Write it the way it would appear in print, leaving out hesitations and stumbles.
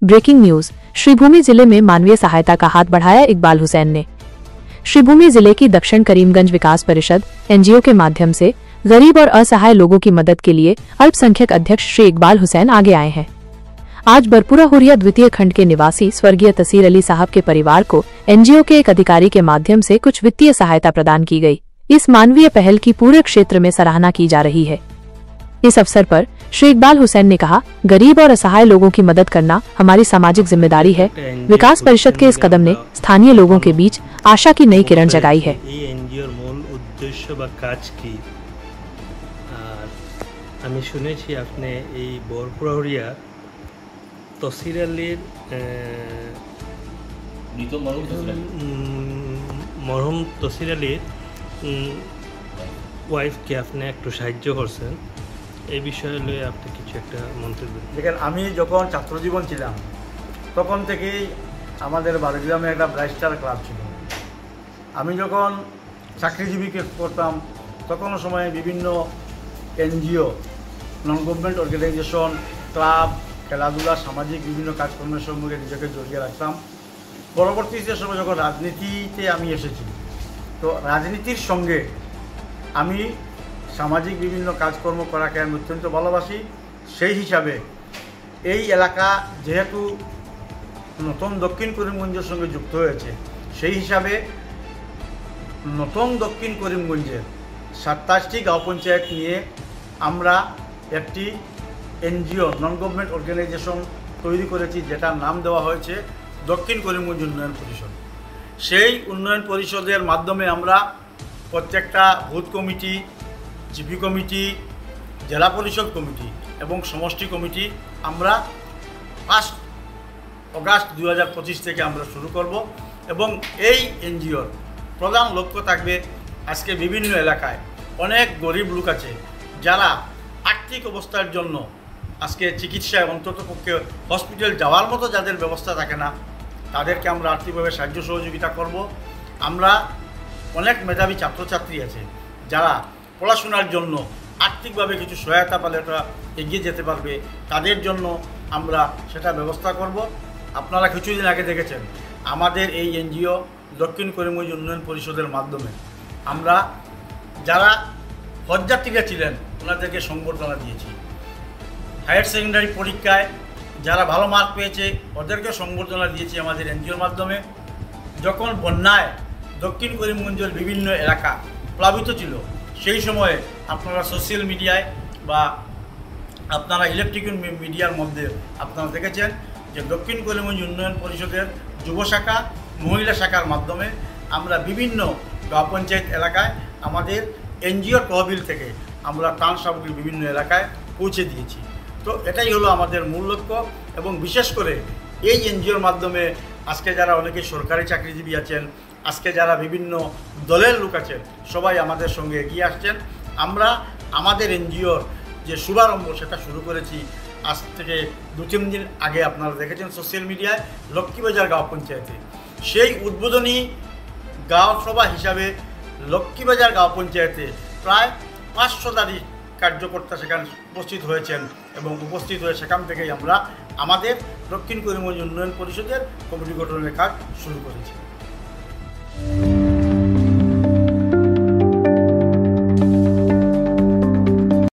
Breaking news. Sribhumi जिले में मानवीय सहायता का हाथ बढ़ाया इकबाल हुसैन ने। श्रीभूमि जिले की दक्षिण करीमगंज विकास परिषद एनजीओ के माध्यम से गरीब और असहाय लोगों की मदद के लिए अल्पसंख्यक अध्यक्ष श्री इकबाल हुसैन आगे आए हैं। आज बरपुरा हुरिया द्वितीय खंड के निवासी स्वर्गीय तसीर अली साहब के परिवार को एनजीओ के एक अधिकारी के माध्यम से कुछ वित्तीय सहायता प्रदान की गई। इस मानवीय पहल की पूरे क्षेत्र में सराहना की जा रही है। इस अवसर पर श्री इकबाल हुसैन ने कहा, गरीब और असहाय लोगों की मदद करना हमारी सामाजिक जिम्मेदारी है। विकास परिषद के इस कदम ने स्थानीय लोगों के बीच आशा की नई किरण जगाई है। एनजीओर मूल उद्देश्य বা কাজ কি আমি শুনেছি আপনি এই বরপুরা তসির আলীর মরহুম তসির আলীর ওয়াইফকে আপনি একটু সাহায্য করছেন, এই বিষয়ে লয়ে আপনি কিছু একটা মন্তব্য। দেখেন, আমি যখন ছাত্রজীবন ছিলাম তখন থেকেই আমাদের বারগ্রামে একটা ব্রাইস্টার ক্লাব ছিল। আমি যখন চাকরিজীবী করতাম তখনও সময়ে বিভিন্ন NGO, non government organisation, club, খেলাধুলা, সামাজিক বিভিন্ন কাজকর্মের সঙ্গে নিজেকে জড়িয়ে রাখতাম। পরবর্তীতে সময় যখন রাজনীতিতে আমি এসেছি, তো রাজনীতির সঙ্গে আমি সামাজিক বিভিন্ন কাজকর্ম করাকে আমি অত্যন্ত ভালোবাসি। সেই হিসাবে এই এলাকা যেহেতু নতুন দক্ষিণ করিমগঞ্জের সঙ্গে যুক্ত হয়েছে, সেই হিসাবে নতুন দক্ষিণ করিমগঞ্জের 27টি গাঁও পঞ্চায়েত নিয়ে আমরা একটি এনজিও, নন গভর্নমেন্ট অর্গানাইজেশন তৈরি করেছি, যেটার নাম দেওয়া হয়েছে দক্ষিণ করিমগঞ্জ উন্নয়ন পরিষদ। সেই উন্নয়ন পরিষদের মাধ্যমে আমরা প্রত্যেকটা বুথ কমিটি, জিপি কমিটি, জেলা পরিষদ কমিটি এবং সমষ্টি কমিটি আমরা 5 অগাস্ট 2025 থেকে আমরা শুরু করব। এবং এই এনজিওর প্রধান লক্ষ্য থাকবে, আজকে বিভিন্ন এলাকায় অনেক গরিব লোক আছে যারা আর্থিক অবস্থার জন্য আজকে চিকিৎসায় অন্ততপক্ষে হসপিটাল যাওয়ার মতো যাদের ব্যবস্থা থাকে না, তাদেরকে আমরা আর্থিকভাবে সাহায্য সহযোগিতা করব। আমরা অনেক মেধাবী ছাত্রছাত্রী আছে যারা পড়াশোনার জন্য আর্থিকভাবে কিছু সহায়তা পেলে ওটা এগিয়ে যেতে পারবে, তাদের জন্য আমরা সেটা ব্যবস্থা করব। আপনারা কিছুদিন আগে দেখেছেন আমাদের এই এনজিও দক্ষিণ করিমগঞ্জ উন্নয়ন পরিষদের মাধ্যমে আমরা যারা হজযাত্রীরা ছিলেন ওনাদেরকে সংবর্ধনা দিয়েছি। হায়ার সেকেন্ডারি পরীক্ষায় যারা ভালো মার্ক পেয়েছে ওদেরকে সংবর্ধনা দিয়েছি আমাদের এনজিওর মাধ্যমে। যখন বন্যায় দক্ষিণ করিমগঞ্জের বিভিন্ন এলাকা প্লাবিত ছিল, সেই সময়ে আপনারা সোশ্যাল মিডিয়ায় বা আপনারা ইলেকট্রিক্যাল মিডিয়ার মধ্যে আপনারা দেখেছেন যে দক্ষিণ করিমগঞ্জ উন্নয়ন পরিষদের যুব শাখা, মহিলা শাখার মাধ্যমে আমরা বিভিন্ন গাঁও পঞ্চায়েত এলাকায় আমাদের এনজিওর তহবিল থেকে আমরা ত্রাণ সামগ্রী বিভিন্ন এলাকায় পৌঁছে দিয়েছি। তো এটাই হলো আমাদের মূল লক্ষ্য। এবং বিশেষ করে এই এনজিওর মাধ্যমে আজকে যারা অনেকে সরকারি চাকরিজীবী আছেন, আজকে যারা বিভিন্ন দলের লোক আছেন, সবাই আমাদের সঙ্গে এগিয়ে আসছেন। আমরা আমাদের এনজিওর যে শুভারম্ভ সেটা শুরু করেছি আজ থেকে 2-3 দিন আগে, আপনারা দেখেছেন সোশ্যাল মিডিয়ায় লক্ষ্মীবাজার গাঁও পঞ্চায়েতে। সেই উদ্বোধনী গাঁও সভা হিসাবে লক্ষ্মীবাজার গাঁও পঞ্চায়েতে প্রায় 500 কার্যকর্তা সেখানে উপস্থিত হয়েছেন এবং উপস্থিত হয়ে সেখান থেকেই আমরা আমাদের দক্ষিণ করিমগঞ্জ উন্নয়ন পরিষদের কমিটি গঠনের কাজ শুরু করেছি।